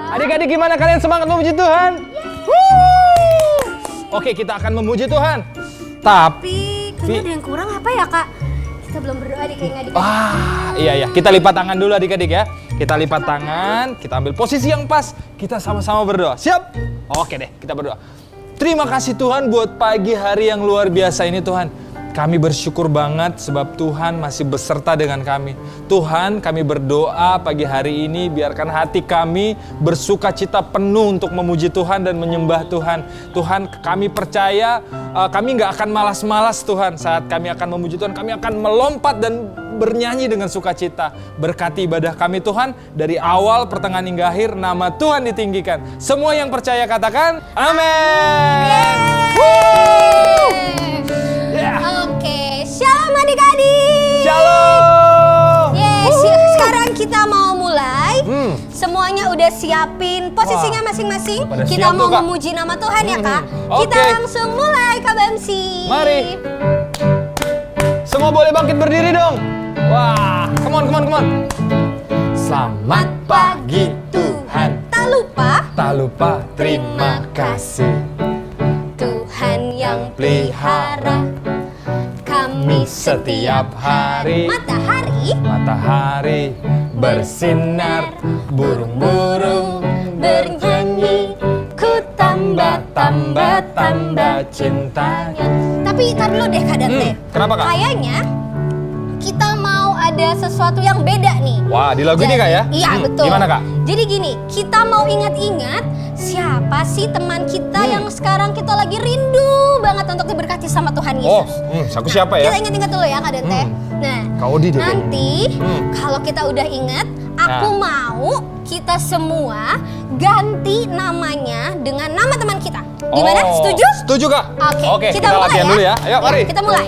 Adik-adik gimana kalian semangat memuji Tuhan? Oke, kita akan memuji Tuhan. Tapi kayaknya ada yang kurang apa ya Kak? Kita belum berdoa nih kayaknya adik-adik. Iya. Kita lipat tangan dulu adik-adik ya. Kita lipat tangan, kita ambil posisi yang pas. Kita sama-sama berdoa. Siap? Oke deh, kita berdoa. Terima kasih Tuhan buat pagi hari yang luar biasa ini Tuhan. Kami bersyukur banget sebab Tuhan masih beserta dengan kami. Tuhan, kami berdoa pagi hari ini biarkan hati kami bersuka cita penuh untuk memuji Tuhan dan menyembah Tuhan. Tuhan, kami percaya kami nggak akan malas-malas Tuhan saat kami akan memuji Tuhan. Kami akan melompat dan bernyanyi dengan sukacita. Berkati ibadah kami Tuhan dari awal, pertengahan hingga akhir. Nama Tuhan ditinggikan. Semua yang percaya katakan amin. Oke, shalom adik-adik. Shalom. Yes, sekarang kita mau mulai. Semuanya udah siapin posisinya masing-masing. Kita mau memuji nama Tuhan ya Kak. Kita langsung mulai Kak Bamsi. Mari. Semua boleh bangkit berdiri dong. Wah, come on. Selamat pagi Tuhan. Tak lupa terima kasih. Tuhan yang pelihara kami Setiap hari matahari bersinar, burung-burung bernyanyi, ku tambah cintanya. Tapi tar dulu deh Kak Dante. Kenapa Kak? Kayaknya kita mau ada sesuatu yang beda nih. Wah, di lagu ini Kak ya? Iya betul. Gimana Kak? Jadi gini, kita mau ingat-ingat siapa sih teman kita yang sekarang kita lagi rindu banget untuk diberkati sama Tuhan Yesus. Aku siapa ya? Kita ingat-ingat dulu ya Kak Dante. Nah, nanti kalau kita udah ingat, aku mau kita semua ganti namanya dengan nama teman kita. Gimana? Setuju? Setuju Kak. Oke, kita mulai latihan dulu ya. Ayo mari. Kita mulai.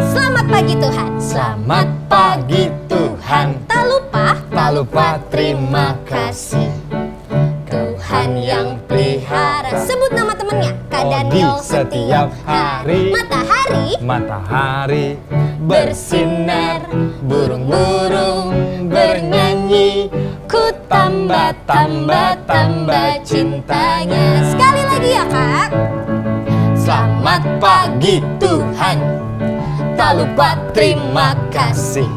Selamat pagi Tuhan. Selamat pagi Tuhan. Tak lupa terima kasih. Tuhan yang pelihara. Sebut nama temennya. Kak Daniel setiap hari. Matahari bersinar, burung-burung bernyanyi, ku tambah cintanya. Sekali lagi ya Kak. Selamat pagi Tuhan. Tak lupa terima kasih.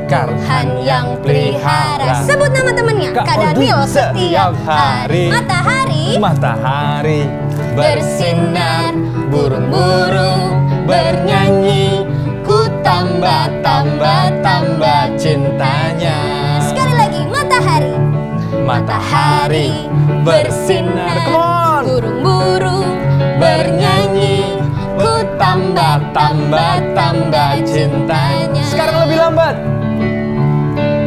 Tuhan yang pelihara. Sebut nama temannya. Kak Daniel setiap hari. Matahari bersinar, burung-burung bernyanyi, ku tambah cintanya. Sekali lagi, matahari bersinar, burung-burung bernyanyi, ku tambah cintanya. Sekarang lebih lambat.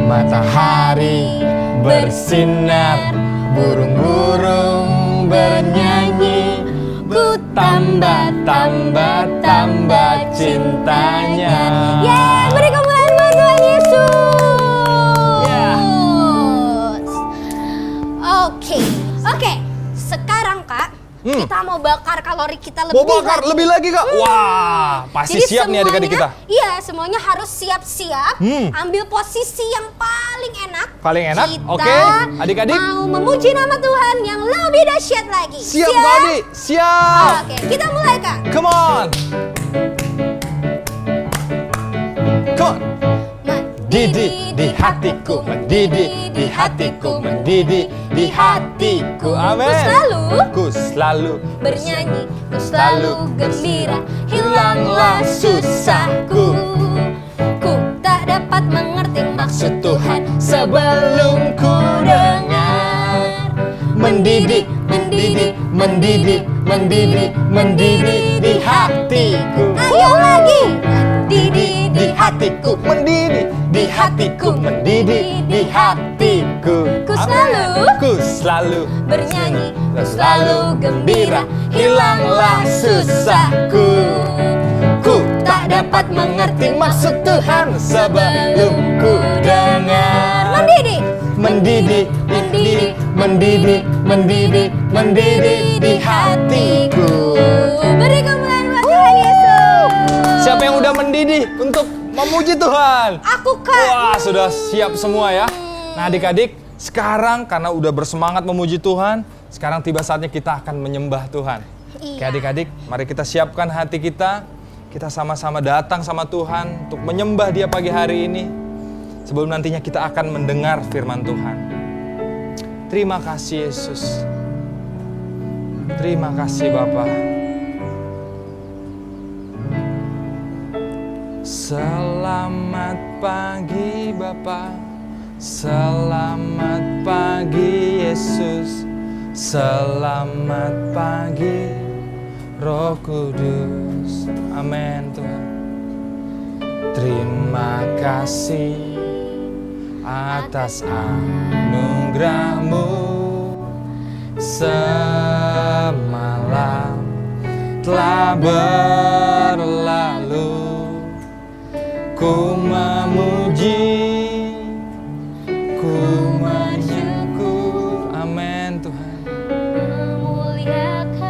Matahari bersinar, burung-burung bernyanyi, ku tambah cintanya. Beri kemuliaan buat Tuhan Yesus. Oke. Sekarang Kak, kita mau bakar kalori kita lebih lebih lagi Kak. Wah, pasti jadi siap nih adik-adik kita. Iya, semuanya harus siap-siap. Ambil posisi yang paling enak. Oke. Adik-adik mau memuji nama Tuhan yang lebih dahsyat lagi. Siap Kak Adi? Siap. Oke, kita mulai Kak. Come on. Mendidih di hatiku, mendidih di hatiku, mendidih di hatiku. Amin. Ku selalu bernyanyi, ku selalu gembira, hilanglah susahku. Ku tak dapat mengerti maksud Tuhan sebelum ku dengar. Mendidih di hatiku. Ayo lagi. Mendidih di hatiku, mendidih di hatiku, mendidih di hatiku. Ku selalu bernyanyi, ku selalu gembira, hilanglah susahku. Ku tak dapat mengerti maksud Tuhan sebelum ku dengar. Mendidih di hatiku. Beri kemuliaan buat Tuhan Yesus. Siapa yang udah mendidih untuk memuji Tuhan. Aku Kak. Wah, sudah siap semua ya. Nah adik-adik, sekarang karena udah bersemangat memuji Tuhan, sekarang tiba saatnya kita akan menyembah Tuhan. Oke Iya. adik-adik, mari kita siapkan hati kita. Kita sama-sama datang sama Tuhan untuk menyembah Dia pagi hari ini. Sebelum nantinya kita akan mendengar firman Tuhan. Terima kasih Yesus. Terima kasih Bapa. Selamat pagi Bapa. Selamat pagi Yesus. Selamat pagi Roh Kudus. Amin Tuhan. Terima kasih atas anugerah-Mu. Semalam telah berlalu, ku memuji, ku bersyukur. Amin Tuhan. Memuliakan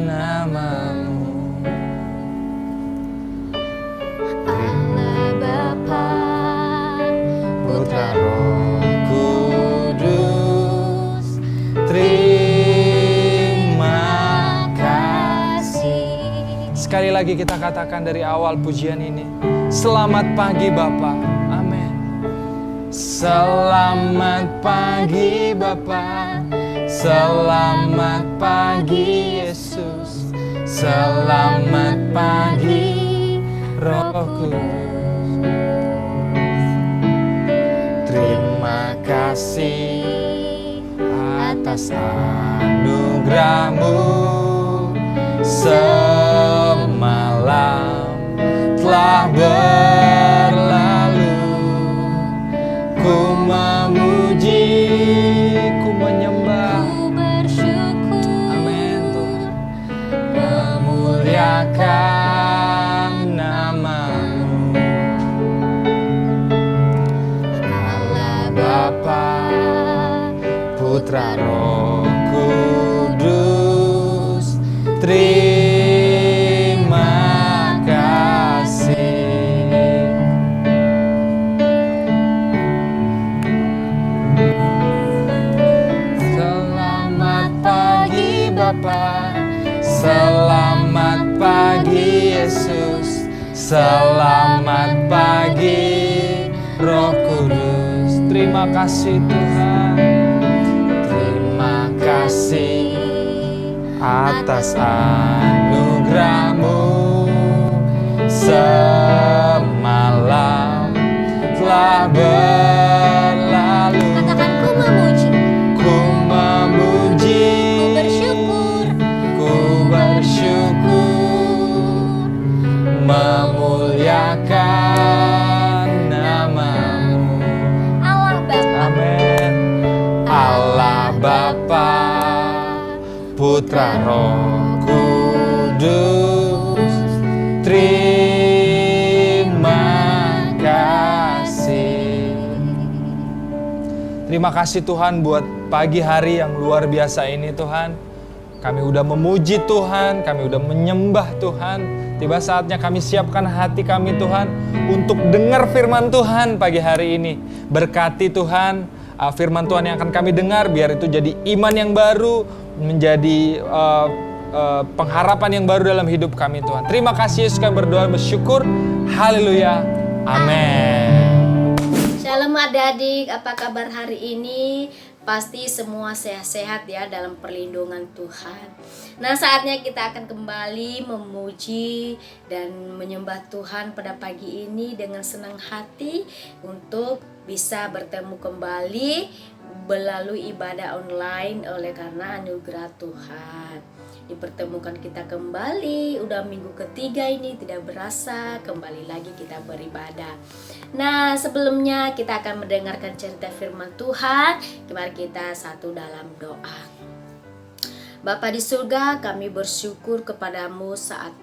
Nama-Mu. Allah Bapa, Putra Roh Kudus, terima kasih. Sekali lagi kita katakan dari awal pujian ini. Selamat pagi Bapa. Amin. Selamat pagi Bapa. Selamat pagi Yesus. Selamat pagi Roh Kudus. Terima kasih atas anugerah-Mu. Semalam telah berlalu, ku memuji, ku menyembah. ku bersyukur. Amin Tuhan. Memuliakan nama-Mu. Allah Bapa, Putra Roh Kudus, terima kasih. Selamat pagi Bapa, selamat pagi Yesus, selamat pagi Roh Kudus. Terima kasih Tuhan. Terima kasih atas anugerah-Mu. Semalam telah berlalu, Katakan ku memuji, ku memuji, ku bersyukur. ku bersyukur, memuliakan nama-Mu. Allah Bapa, Amin. Allah Bapa, Putra Roh Kudus, terima kasih. Terima kasih Tuhan buat pagi hari yang luar biasa ini Tuhan. Kami udah memuji Tuhan, kami udah menyembah Tuhan. Tiba saatnya kami siapkan hati kami Tuhan untuk dengar firman Tuhan pagi hari ini. Berkati Tuhan firman Tuhan yang akan kami dengar, biar itu jadi iman yang baru, menjadi pengharapan yang baru dalam hidup kami Tuhan. Terima kasih Yesus, kami berdoa bersyukur. Haleluya. Amin. Shalom adik-adik, apa kabar hari ini? Pasti semua sehat-sehat ya dalam perlindungan Tuhan. Nah, saatnya kita akan kembali memuji dan menyembah Tuhan pada pagi ini dengan senang hati untuk bisa bertemu kembali melalui ibadah online oleh karena anugerah Tuhan. Dipertemukan kita kembali, udah minggu ketiga ini tidak berasa, kembali lagi kita beribadah. Nah, sebelumnya kita akan mendengarkan cerita firman Tuhan. Mari kita satu dalam doa. Bapa di surga, kami bersyukur kepadamu saat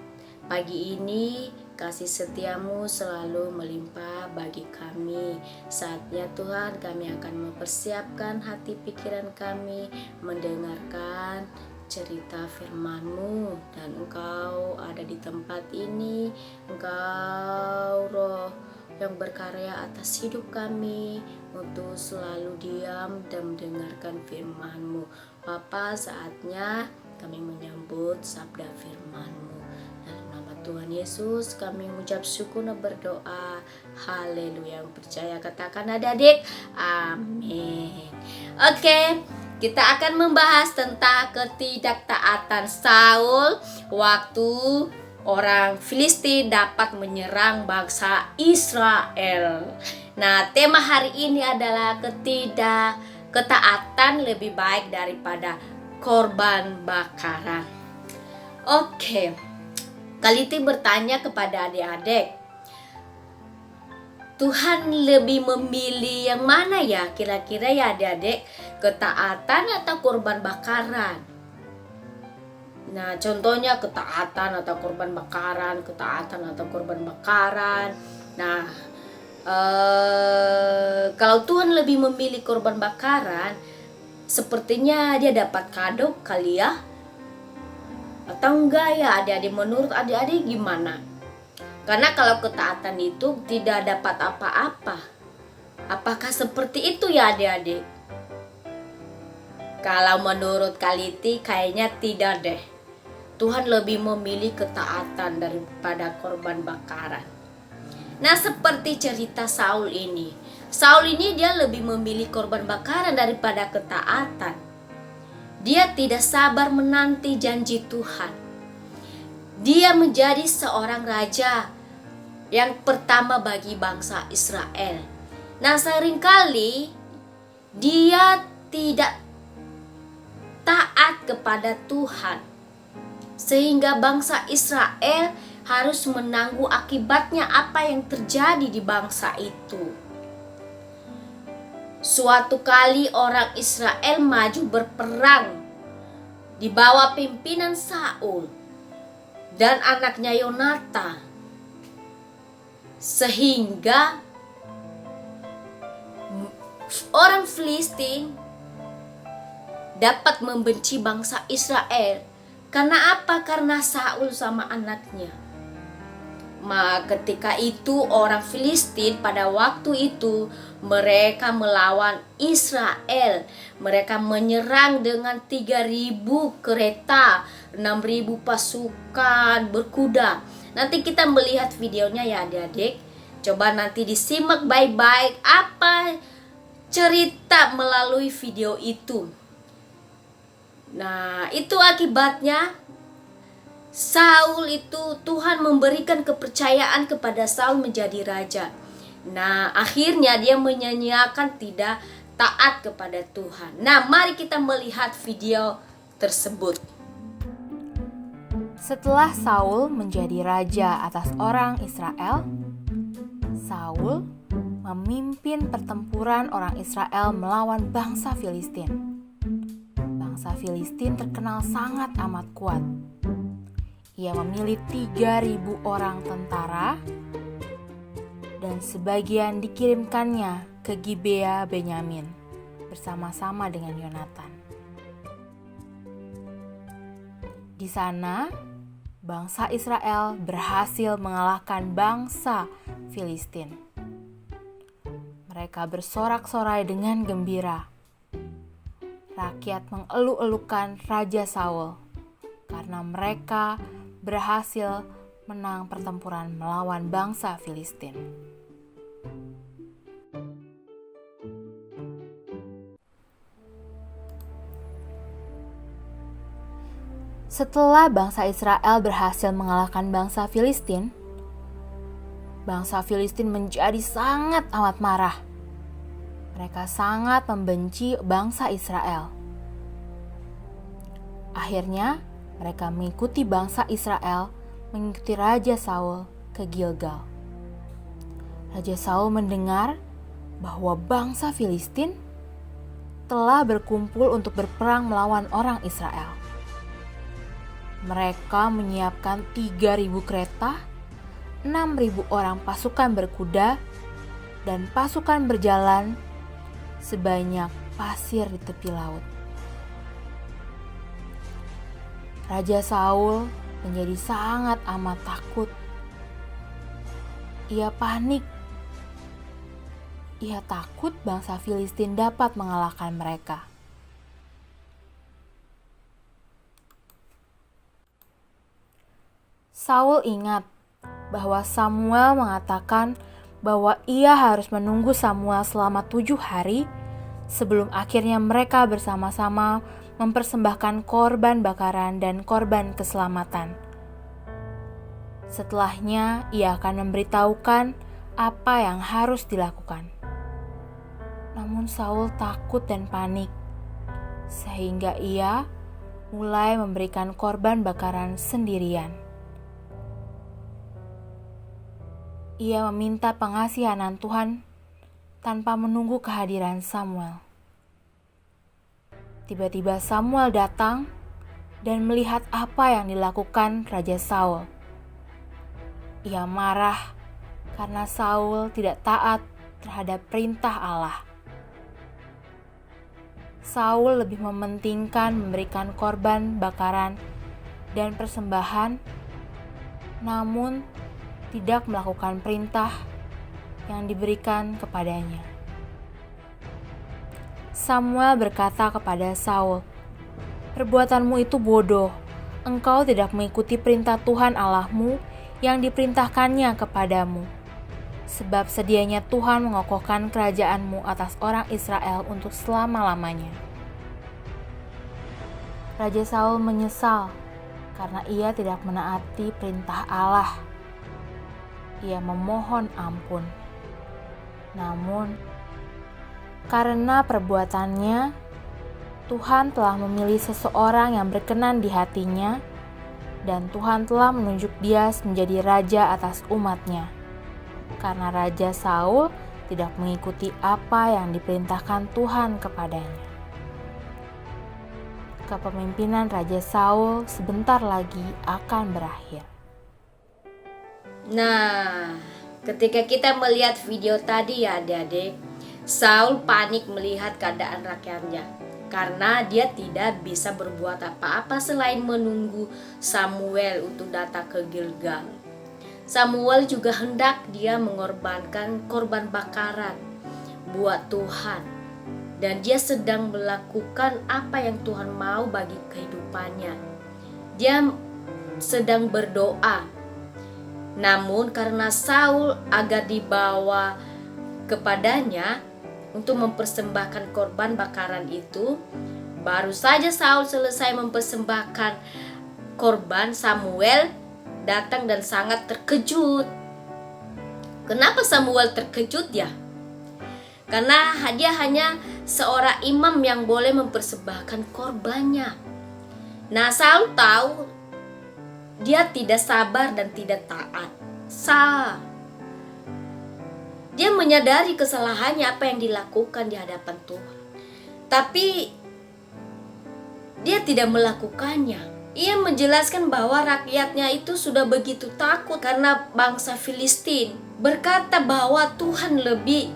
pagi ini. Kasih setiamu selalu melimpah bagi kami. Saatnya Tuhan, kami akan mempersiapkan hati pikiran kami mendengarkan cerita firman-Mu, dan Engkau ada di tempat ini. Engkau Roh yang berkarya atas hidup kami untuk selalu diam dan mendengarkan firman-Mu. Bapa, saatnya kami menyambut sabda firman-Mu. Dalam nama Tuhan Yesus kami mengucap syukur dan berdoa. Haleluya. Yang percaya katakan adik-adik, amin. Oke, kita akan membahas tentang ketidaktaatan Saul waktu orang Filistin dapat menyerang bangsa Israel. Nah, tema hari ini adalah ketaatan lebih baik daripada korban bakaran. Oke, Kaliti bertanya kepada adik-adik, Tuhan lebih memilih yang mana ya kira-kira ya adik-adik, ketaatan atau korban bakaran? Nah, contohnya ketaatan atau korban bakaran, ketaatan atau korban bakaran. Nah, kalau Tuhan lebih memilih korban bakaran, sepertinya dia dapat kado kali ya? Atau enggak ya adik-adik? Menurut adik-adik gimana? Karena kalau ketaatan itu tidak dapat apa-apa. Apakah seperti itu ya adik-adik? Kalau menurut Kaliti kayaknya tidak deh. Tuhan lebih memilih ketaatan daripada korban bakaran. Nah, seperti cerita Saul ini. Saul ini dia lebih memilih korban bakaran daripada ketaatan. Dia tidak sabar menanti janji Tuhan. Dia menjadi seorang raja yang pertama bagi bangsa Israel. Nah, seringkali dia tidak taat kepada Tuhan, sehingga bangsa Israel harus menanggung akibatnya apa yang terjadi di bangsa itu. Suatu kali orang Israel maju berperang di bawah pimpinan Saul dan anaknya Yonatan, sehingga orang Filistin dapat membenci bangsa Israel. Karena apa? Karena Saul sama anaknya. Ketika itu orang Filistin pada waktu itu mereka melawan Israel. Mereka menyerang dengan 3.000 kereta, 6.000 pasukan berkuda. Nanti kita melihat videonya ya adik-adik. Coba nanti disimak baik-baik apa cerita melalui video itu. Nah, itu akibatnya Saul itu Tuhan memberikan kepercayaan kepada Saul menjadi raja. Nah, akhirnya dia menyanyiakan tidak taat kepada Tuhan. Nah, mari kita melihat video tersebut. Setelah Saul menjadi raja atas orang Israel, Saul memimpin pertempuran orang Israel melawan bangsa Filistin. Bangsa Filistin terkenal sangat amat kuat. Ia memilih 3.000 orang tentara dan sebagian dikirimkannya ke Gibea Benyamin bersama-sama dengan Yonatan. Di sana, bangsa Israel berhasil mengalahkan bangsa Filistin. Mereka bersorak-sorai dengan gembira. Rakyat mengeluk-elukan Raja Saul karena mereka berhasil menang pertempuran melawan bangsa Filistin. Setelah bangsa Israel berhasil mengalahkan bangsa Filistin menjadi sangat amat marah. Mereka sangat membenci bangsa Israel. Akhirnya, mereka mengikuti bangsa Israel, mengikuti Raja Saul ke Gilgal. Raja Saul mendengar bahwa bangsa Filistin telah berkumpul untuk berperang melawan orang Israel. Mereka menyiapkan 3.000 kereta, 6.000 orang pasukan berkuda, dan pasukan berjalan sebanyak pasir di tepi laut. Raja Saul menjadi sangat amat takut. Ia panik. Ia takut bangsa Filistin dapat mengalahkan mereka. Saul ingat bahwa Samuel mengatakan bahwa ia harus menunggu Samuel selama 7 hari sebelum akhirnya mereka bersama-sama mempersembahkan korban bakaran dan korban keselamatan. Setelahnya, ia akan memberitahukan apa yang harus dilakukan. Namun Saul takut dan panik, sehingga ia mulai memberikan korban bakaran sendirian. Ia meminta pengasihanan Tuhan tanpa menunggu kehadiran Samuel. Tiba-tiba Samuel datang dan melihat apa yang dilakukan Raja Saul. Ia marah karena Saul tidak taat terhadap perintah Allah. Saul lebih mementingkan memberikan korban bakaran dan persembahan, namun tidak melakukan perintah yang diberikan kepadanya. Samuel berkata kepada Saul, "Perbuatanmu itu bodoh. Engkau tidak mengikuti perintah Tuhan Allahmu yang diperintahkannya kepadamu. Sebab sedianya Tuhan mengokohkan kerajaanmu atas orang Israel untuk selama-lamanya." Raja Saul menyesal karena ia tidak menaati perintah Allah. Ia memohon ampun. Namun, karena perbuatannya, Tuhan telah memilih seseorang yang berkenan di hatinya, dan Tuhan telah menunjuk dia menjadi raja atas umatnya. Karena Raja Saul tidak mengikuti apa yang diperintahkan Tuhan kepadanya. Kepemimpinan Raja Saul sebentar lagi akan berakhir. Nah, ketika kita melihat video tadi ya adik-adik, Saul panik melihat keadaan rakyatnya karena dia tidak bisa berbuat apa-apa selain menunggu Samuel untuk datang ke Gilgal. Samuel juga hendak dia mengorbankan korban bakaran buat Tuhan, dan dia sedang melakukan apa yang Tuhan mau bagi kehidupannya. Dia sedang berdoa. Namun karena Saul agar dibawa kepadanya untuk mempersembahkan korban bakaran itu, baru saja Saul selesai mempersembahkan korban, Samuel datang dan sangat terkejut. Kenapa Samuel terkejut ya? Karena dia hanya seorang imam yang boleh mempersembahkan korbannya. Nah, Saul tahu dia tidak sabar dan tidak taat. Dia menyadari kesalahannya apa yang dilakukan di hadapan Tuhan. Tapi dia tidak melakukannya. Ia menjelaskan bahwa rakyatnya itu sudah begitu takut karena bangsa Filistin. Berkata bahwa Tuhan lebih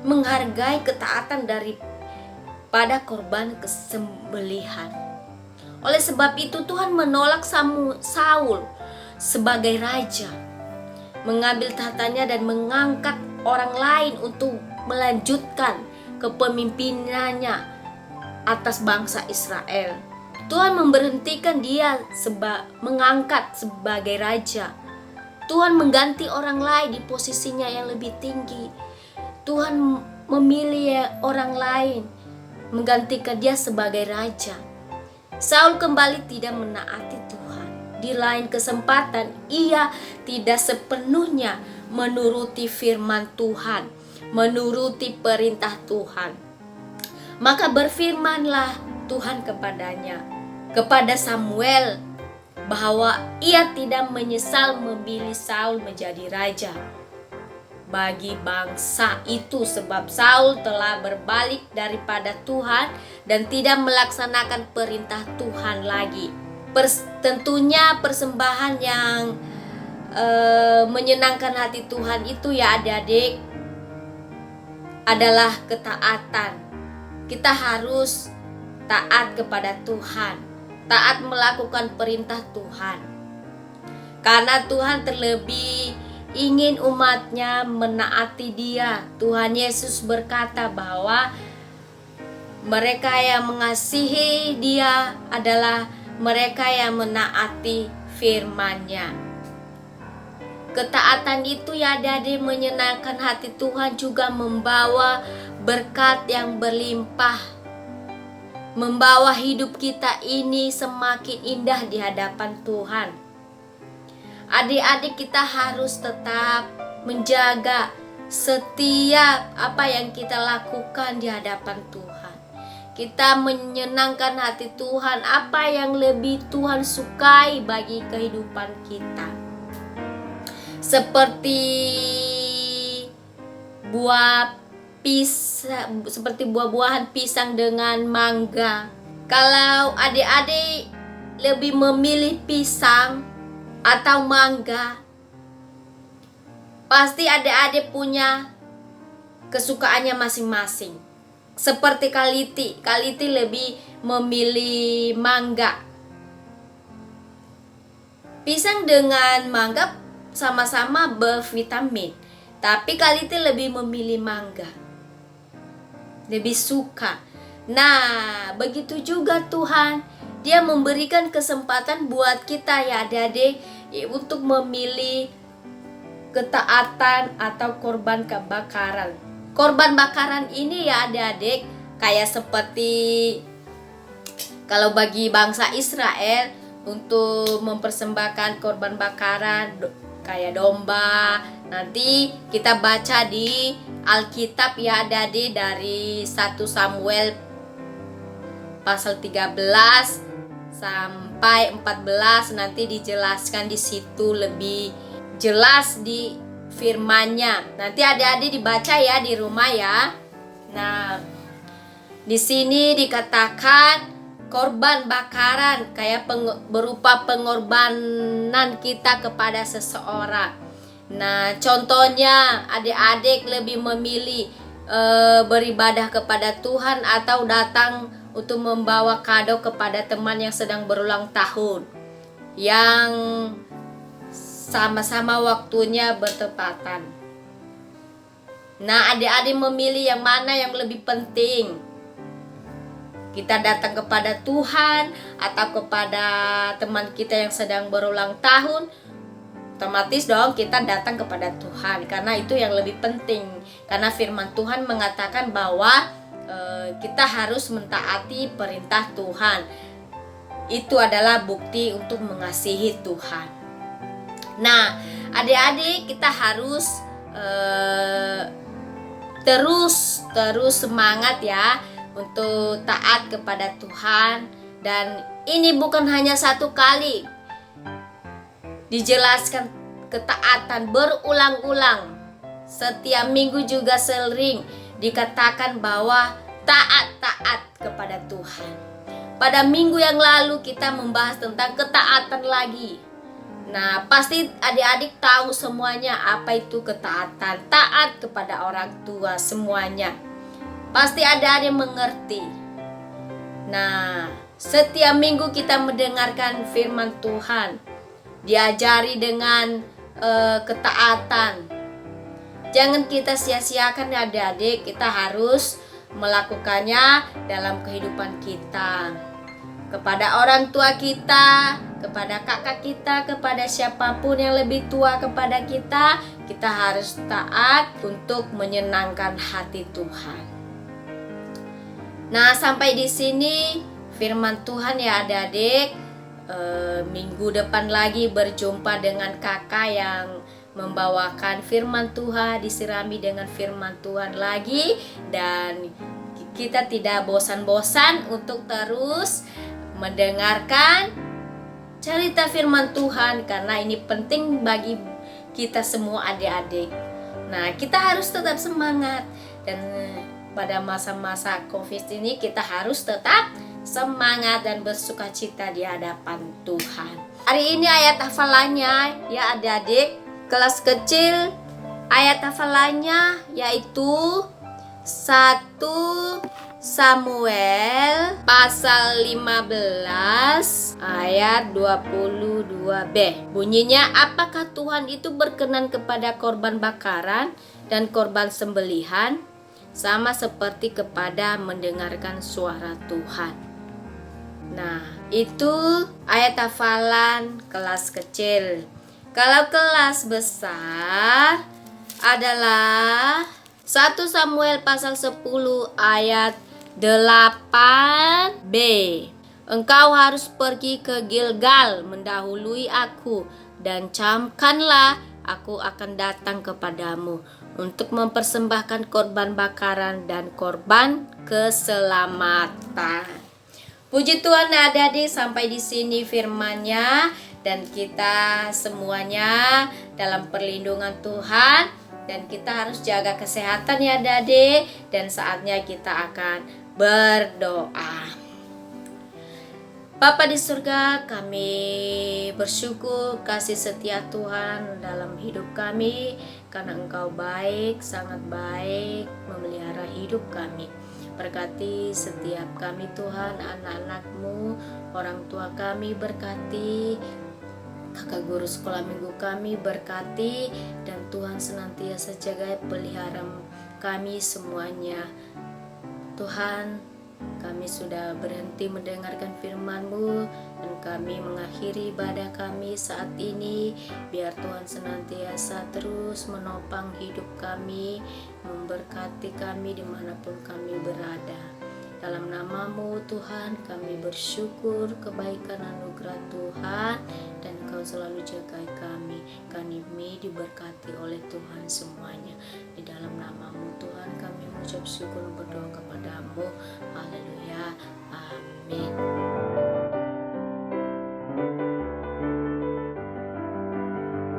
menghargai ketaatan daripada korban kesembelihan. Oleh sebab itu Tuhan menolak Saul sebagai raja, mengambil tahtanya dan mengangkat orang lain untuk melanjutkan kepemimpinannya atas bangsa Israel. Tuhan memberhentikan dia mengangkat sebagai raja. Tuhan mengganti orang lain di posisinya yang lebih tinggi. Tuhan memilih orang lain menggantikan dia sebagai raja. Saul kembali tidak menaati Tuhan. Di lain kesempatan, ia tidak sepenuhnya menuruti firman Tuhan, menuruti perintah Tuhan. Maka berfirmanlah Tuhan kepada Samuel, bahwa ia tidak menyesal memilih Saul menjadi raja bagi bangsa itu, sebab Saul telah berbalik daripada Tuhan dan tidak melaksanakan perintah Tuhan lagi. Tentunya persembahan yang menyenangkan hati Tuhan itu ya adik-adik adalah ketaatan. Kita harus taat kepada Tuhan. taat melakukan perintah Tuhan. Karena Tuhan terlebih ingin umatnya menaati Dia. Tuhan Yesus berkata bahwa mereka yang mengasihi Dia adalah mereka yang menaati firman-Nya. Ketaatan itu ya adik-adik menyenangkan hati Tuhan, juga membawa berkat yang berlimpah, membawa hidup kita ini semakin indah di hadapan Tuhan. Adik-adik, kita harus tetap menjaga setiap apa yang kita lakukan di hadapan Tuhan. Kita menyenangkan hati Tuhan, apa yang lebih Tuhan sukai bagi kehidupan kita. Seperti buah-buahan pisang dengan mangga. Kalau adik-adik lebih memilih pisang atau mangga, pasti adik-adik punya kesukaannya masing-masing. Seperti Kaliti lebih memilih mangga. Pisang dengan mangga sama-sama bervitamin, tapi Kaliti lebih memilih mangga, lebih suka. Nah, begitu juga Tuhan, Dia memberikan kesempatan buat kita ya adik-adik untuk memilih ketaatan atau korban kebakaran. Korban bakaran ini ya adik-adik kayak seperti kalau bagi bangsa Israel untuk mempersembahkan korban bakaran kayak domba. Nanti kita baca di Alkitab ya adik-adik dari 1 Samuel pasal 13 sampai 14, nanti dijelaskan di situ lebih jelas di firman-Nya. Nanti adik-adik dibaca ya di rumah ya. Nah, di sini dikatakan korban bakaran kayak berupa pengorbanan kita kepada seseorang. Nah, contohnya adik-adik lebih memilih beribadah kepada Tuhan atau datang untuk membawa kado kepada teman yang sedang berulang tahun, yang sama-sama waktunya bertepatan. Nah, adik-adik memilih yang mana yang lebih penting? Kita datang kepada Tuhan atau kepada teman kita yang sedang berulang tahun? Otomatis dong kita datang kepada Tuhan, karena itu yang lebih penting. Karena firman Tuhan mengatakan bahwa kita harus mentaati perintah Tuhan. Itu adalah bukti untuk mengasihi Tuhan. Nah, adik-adik kita harus terus semangat ya untuk taat kepada Tuhan. Dan ini bukan hanya satu kali dijelaskan ketaatan, berulang-ulang. Setiap minggu juga sering dikatakan bahwa taat kepada Tuhan. Pada minggu yang lalu kita membahas tentang ketaatan lagi. Nah, pasti adik-adik tahu semuanya apa itu ketaatan. Taat kepada orang tua semuanya. Pasti adik-adik mengerti. Nah, setiap minggu kita mendengarkan firman Tuhan, diajari dengan ketaatan. Jangan kita sia-siakan ya adik-adik, kita harus melakukannya dalam kehidupan kita. Kepada orang tua kita, kepada kakak kita, kepada siapapun yang lebih tua kepada kita, kita harus taat untuk menyenangkan hati Tuhan. Nah, sampai di sini firman Tuhan ya adik-adik. Minggu depan lagi berjumpa dengan kakak yang membawakan firman Tuhan, disirami dengan firman Tuhan lagi. Dan kita tidak bosan-bosan untuk terus mendengarkan cerita firman Tuhan, karena ini penting bagi kita semua adik-adik. Nah, kita harus tetap semangat. Dan pada masa-masa COVID ini kita harus tetap semangat dan bersukacita di hadapan Tuhan. Hari ini ayat hafalannya ya adik-adik kelas kecil, ayat hafalannya yaitu 1 Samuel pasal 15 ayat 22b. Bunyinya, apakah Tuhan itu berkenan kepada korban bakaran dan korban sembelihan, sama seperti kepada mendengarkan suara Tuhan. Nah, itu ayat hafalan kelas kecil. Kalau kelas besar adalah 1 Samuel pasal 10 ayat 8b. Engkau harus pergi ke Gilgal mendahului aku, dan camkanlah aku akan datang kepadamu untuk mempersembahkan korban bakaran dan korban keselamatan. Puji Tuhan, adik-adik, sampai di sini firman-Nya, dan kita semuanya dalam perlindungan Tuhan, dan kita harus jaga kesehatan ya adik-adik, dan saatnya kita akan berdoa. Bapa di surga, kami bersyukur kasih setia Tuhan dalam hidup kami, karena Engkau baik, sangat baik memelihara hidup kami. Berkati setiap kami Tuhan, anak-anak-Mu, orang tua kami berkati, kakak guru sekolah minggu kami berkati, dan Tuhan senantiasa jaga pelihara kami semuanya. Tuhan, kami sudah berhenti mendengarkan firman-Mu, dan kami mengakhiri ibadah kami saat ini. Biar Tuhan senantiasa terus menopang hidup kami, memberkati kami dimanapun kami berada. Dalam nama-Mu Tuhan, kami bersyukur kebaikan anugerah Tuhan, dan Engkau selalu jaga kami. Kami diberkati oleh Tuhan semuanya. Di dalam nama-Mu Tuhan, kami mengucap syukur dan berdoa kepadamu. Haleluya. Amin.